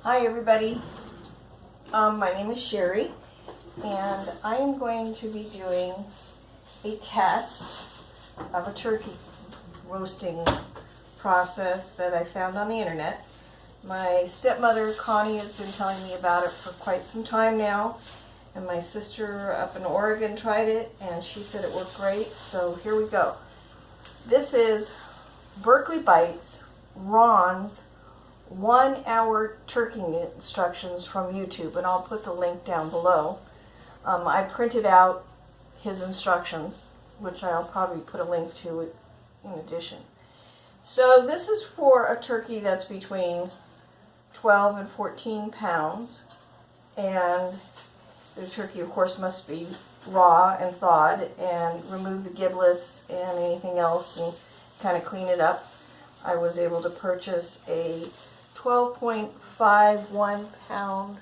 Hi everybody, my name is Sherry and I am going to be doing a test of a turkey roasting process that I found on the internet. My stepmother Connie has been telling me about it for quite some time now, and my sister up in Oregon tried it and she said it worked great, so here we go. This is Berkeley Bites Ron's 1 hour turkey instructions from YouTube, and I'll put the link down below. I printed out his instructions, which I'll probably put a link to in addition. So this is for a turkey that's between 12 and 14 pounds, and the turkey of course must be raw and thawed, and remove the giblets and anything else and kind of clean it up. I was able to purchase a 12.51 pound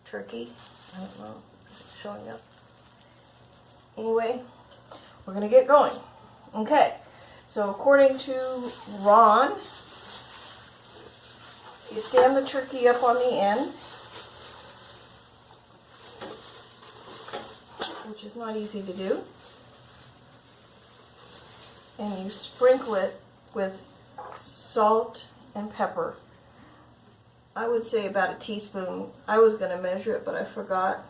turkey. I don't know if it's showing up. Anyway, we're going to get going. Okay, so according to Ron, you stand the turkey up on the end, which is not easy to do, and you sprinkle it with salt and pepper. I would say about a teaspoon. I was going to measure it, but I forgot.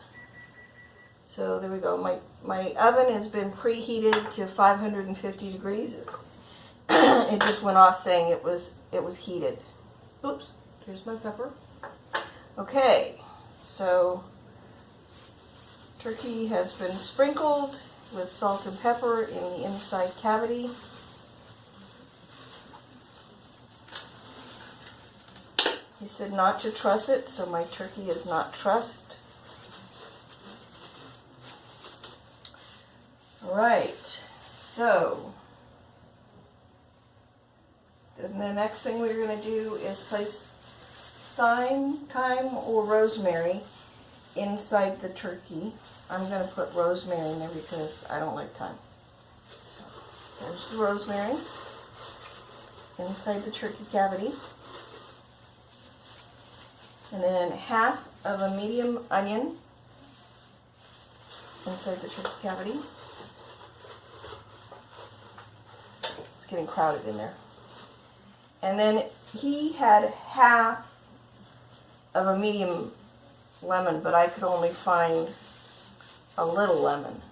So there we go. My oven has been preheated to 550 degrees. It just went off saying it was heated. Oops, there's my pepper. Okay, so turkey has been sprinkled with salt and pepper in the inside cavity. He said not to truss it, so my turkey is not trussed. Alright, so then the next thing we're going to do is place thyme, or rosemary inside the turkey. I'm going to put rosemary in there because I don't like thyme. So there's the rosemary inside the turkey cavity. And then half of a medium onion inside the turkey cavity. It's getting crowded in there. And then he had half of a medium lemon, but I could only find a little lemon.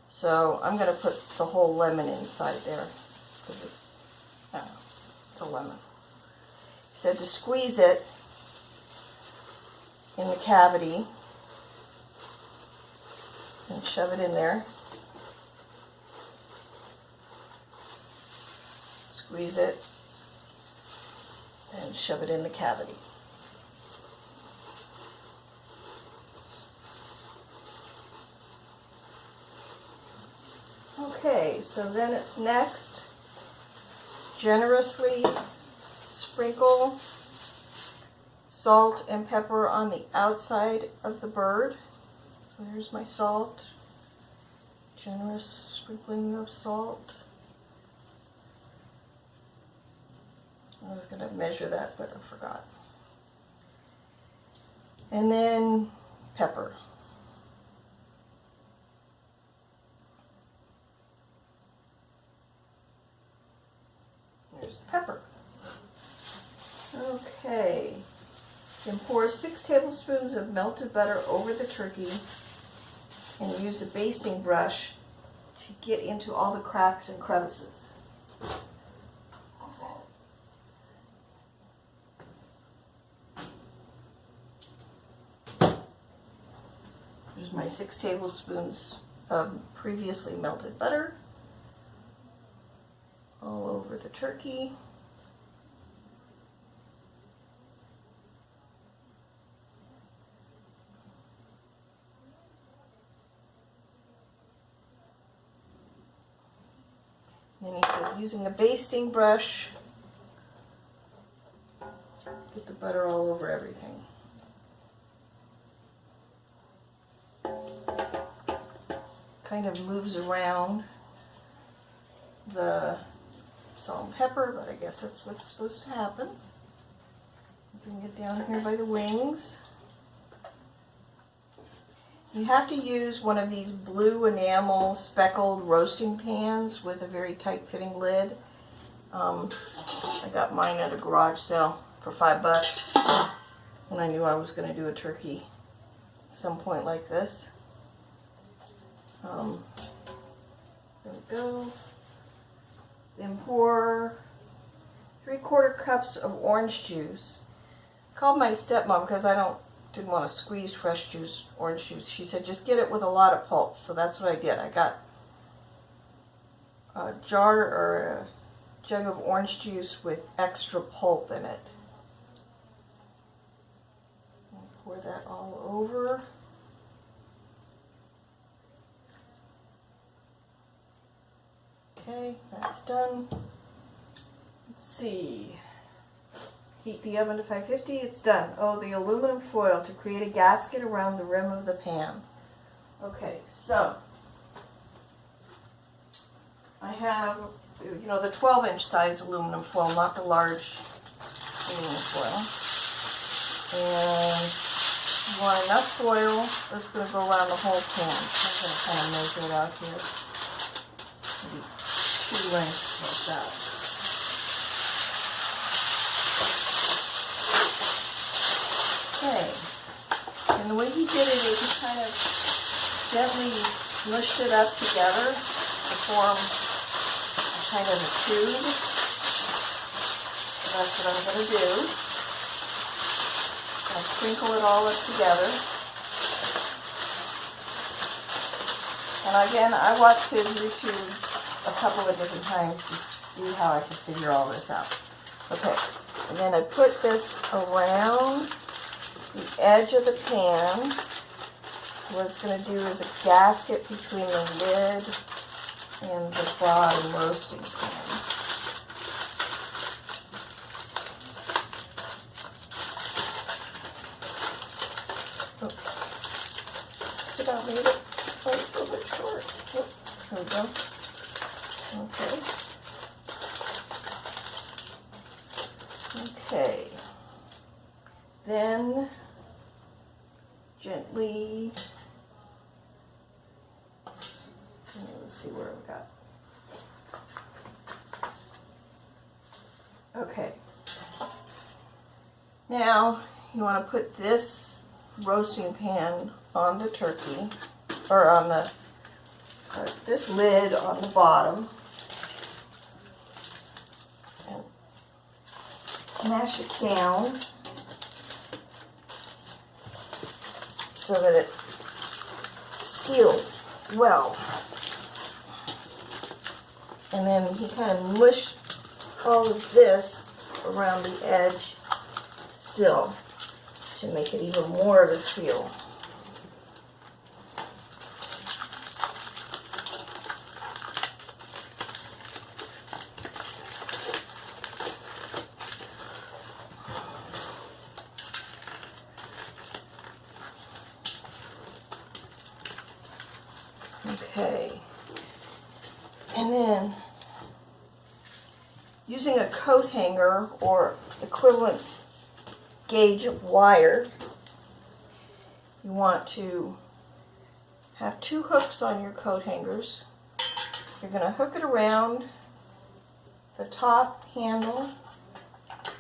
So I'm going to put the whole lemon inside there because it's a lemon. He said to squeeze it in the cavity and shove it in there. Squeeze it and shove it in the cavity. Okay, so then it's next, generously sprinkle salt and pepper on the outside of the bird. So here's my salt. Generous sprinkling of salt. I was going to measure that, but I forgot. And then pepper. There's the pepper. Okay. Then pour 6 tablespoons of melted butter over the turkey and use a basting brush to get into all the cracks and crevices. There's my 6 tablespoons of previously melted butter all over the turkey. And he said using a basting brush, get the butter all over everything. Kind of moves around the salt and pepper, but I guess that's what's supposed to happen. Bring it down here by the wings. You have to use one of these blue enamel speckled roasting pans with a very tight fitting lid. I got mine at a garage sale for $5 when I knew I was going to do a turkey at some point like this. There we go. Then pour 3/4 cups of orange juice. I called my stepmom because didn't want to squeeze fresh juice, orange juice. She said just get it with a lot of pulp. So that's what I did. I got a jar or a jug of orange juice with extra pulp in it. I'll pour that all over. Okay, that's done. Let's see. Heat the oven to 550. It's done. Oh, the aluminum foil to create a gasket around the rim of the pan. Okay, so I have, the 12-inch size aluminum foil, not the large aluminum foil. And you want enough foil that's going to go around the whole pan. I'm going to kind of measure it out here. Maybe 2 lengths like that. Okay, and the way he did it is he kind of gently mushed it up together to form a kind of a tube. So that's what I'm going to do. I'll sprinkle it all up together. And again, I watched his YouTube a couple of different times to see how I could figure all this out. Okay, and then I put this around the edge of the pan. What it's going to do is a gasket between the lid and the thawed and roasting pan. Just about made it. Oh, it's a little bit short. Oh, here we go. Okay. Okay. Then gently, let's see where we got. Okay. Now you want to put this roasting pan on the turkey, or on the this lid on the bottom, and mash it down so that it seals well. And then he kind of mushed all of this around the edge still to make it even more of a seal. Okay, and then using a coat hanger or equivalent gauge of wire, you want to have 2 hooks on your coat hangers. You're going to hook it around the top handle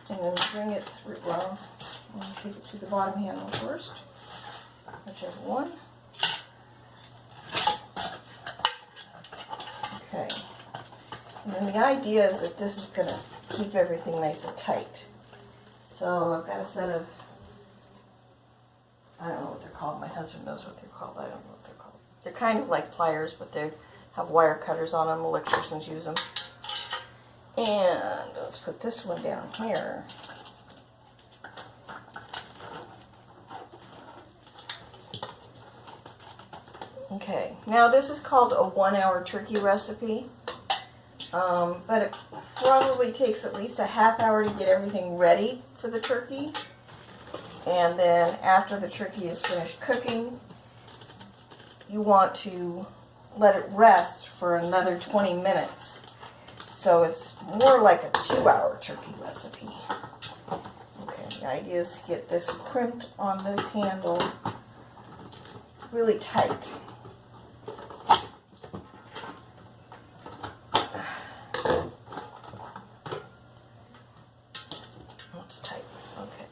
and then bring it through. Well, I'm going to take it to the bottom handle first, whichever one. Okay, and then the idea is that this is going to keep everything nice and tight. So I've got a set of, I don't know what they're called, my husband knows what they're called, I don't know what they're called. They're kind of like pliers, but they have wire cutters on them, electricians use them. And let's put this one down here. Okay, now this is called a 1-hour turkey recipe, but it probably takes at least a half hour to get everything ready for the turkey. And then after the turkey is finished cooking, you want to let it rest for another 20 minutes. So it's more like a 2-hour turkey recipe. Okay, The idea is to get this crimped on this handle really tight. That's tight. Okay.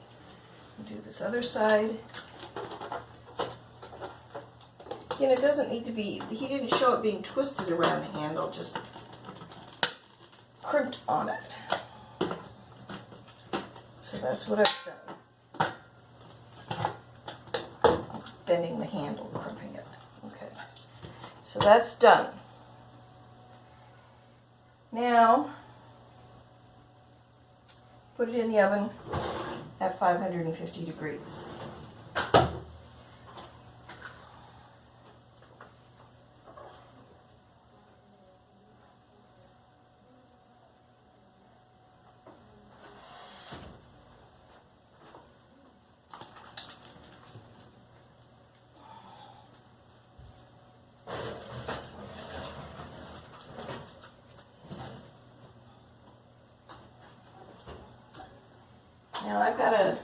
Do this other side. Again, it doesn't need to be, he didn't show it being twisted around the handle, just crimped on it. So that's what I've done. Bending the handle, crimping it. Okay. So that's done. Now, put it in the oven at 550 degrees. Now I've got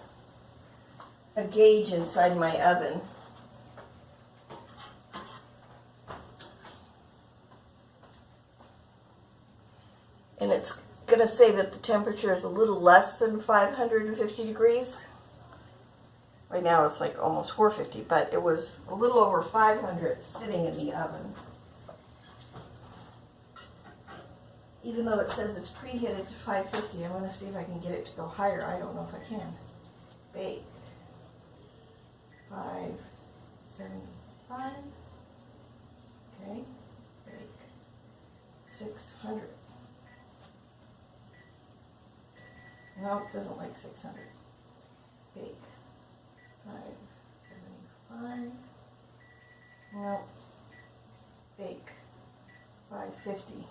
a gauge inside my oven. And it's going to say that the temperature is a little less than 550 degrees. Right now it's like almost 450, but it was a little over 500 sitting in the oven. Even though it says it's preheated to 550, I'm going to see if I can get it to go higher. I don't know if I can. Bake. 575. Okay. Bake. 600. No, it doesn't like 600. Bake. 575. No. Bake. 550.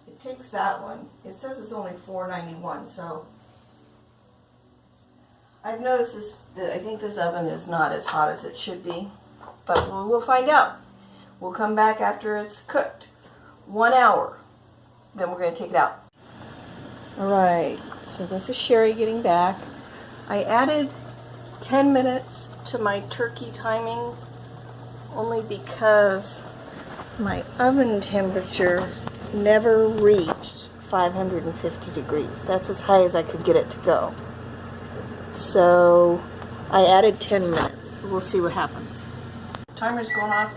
It takes that one. It says it's only $4.91, so I've noticed this. I think this oven is not as hot as it should be, but we'll find out. We'll come back after it's cooked. 1 hour. Then we're going to take it out. All right. So this is Sherry getting back. I added 10 minutes to my turkey timing only because my oven temperature never reached 550 degrees. That's as high as I could get it to go. So I added 10 minutes. We'll see what happens. Timer's going off.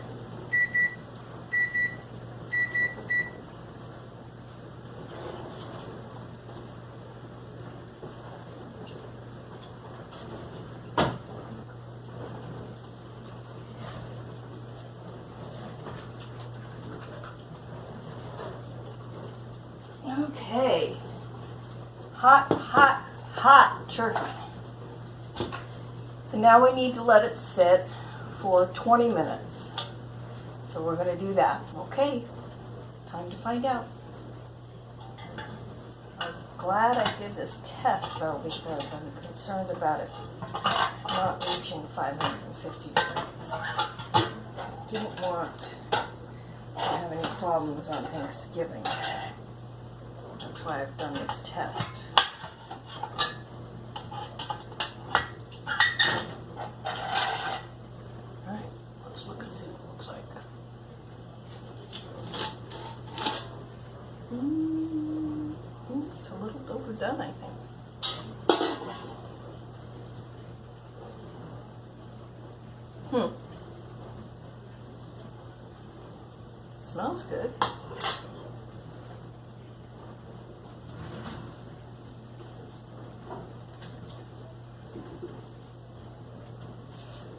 Okay, hot, hot, hot turkey. And now we need to let it sit for 20 minutes. So we're going to do that. Okay, time to find out. I was glad I did this test though because I'm concerned about it not reaching 550 degrees. Didn't want to have any problems on Thanksgiving. That's why I've done this test. Alright, let's look and see what it looks like. It's a little overdone, I think. It smells good.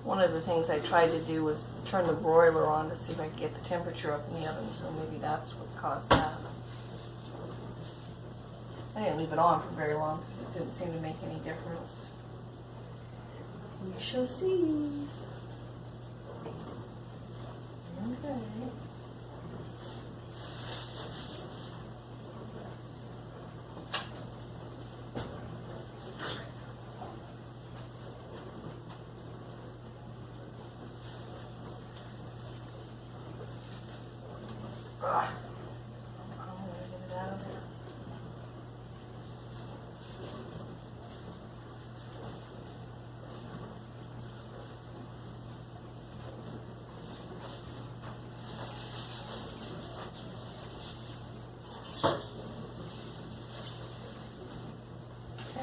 One of the things I tried to do was turn the broiler on to see if I could get the temperature up in the oven, so maybe that's what caused that. I didn't leave it on for very long because it didn't seem to make any difference. We shall see. Okay.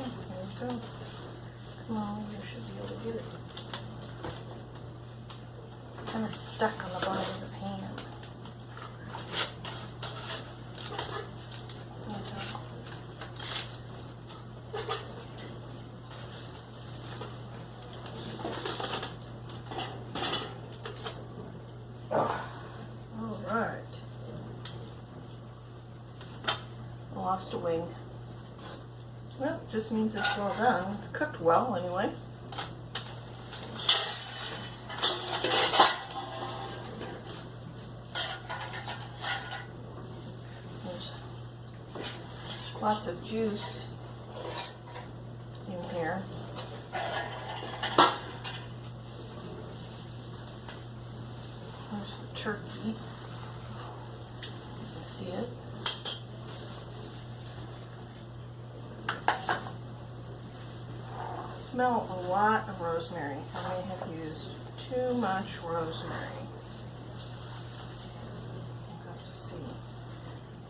There you go. Come on, you should be able to get it. It's kind of stuck on the bottom of the pan. Alright. Lost a wing. Well, it just means it's well done. It's cooked well anyway. There's lots of juice in here. There's the turkey. You can see it. Smell a lot of rosemary. I may have used too much rosemary. I'll have to see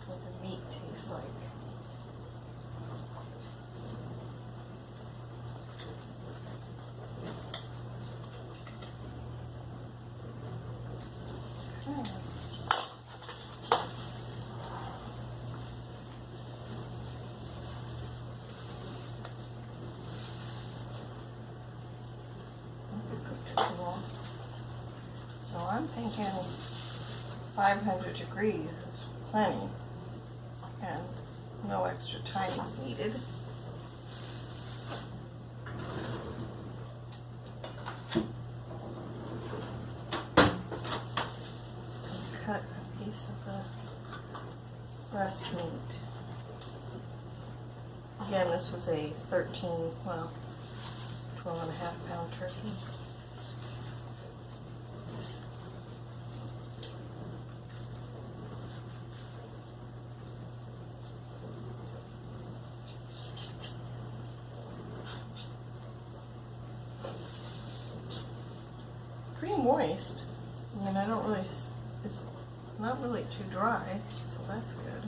what the meat tastes like. Okay. So I'm thinking 500 degrees is plenty and no extra time is needed. Just going to cut a piece of the breast meat. Again, this was a 12 and a half pound turkey. Pretty moist. I mean, I don't really, it's not really too dry, so that's good.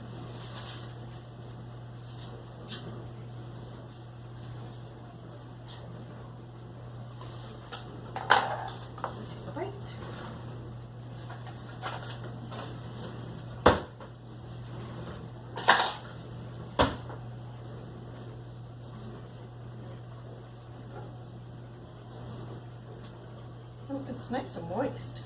Oh, it's nice and moist.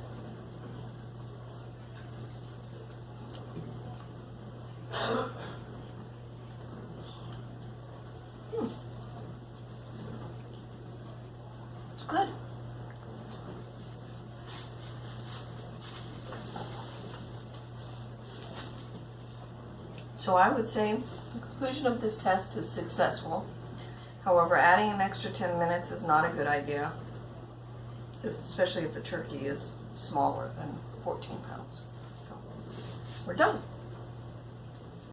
It's good. So I would say the conclusion of this test is successful. However, adding an extra 10 minutes is not a good idea, especially if the turkey is smaller than 14 pounds. So we're done.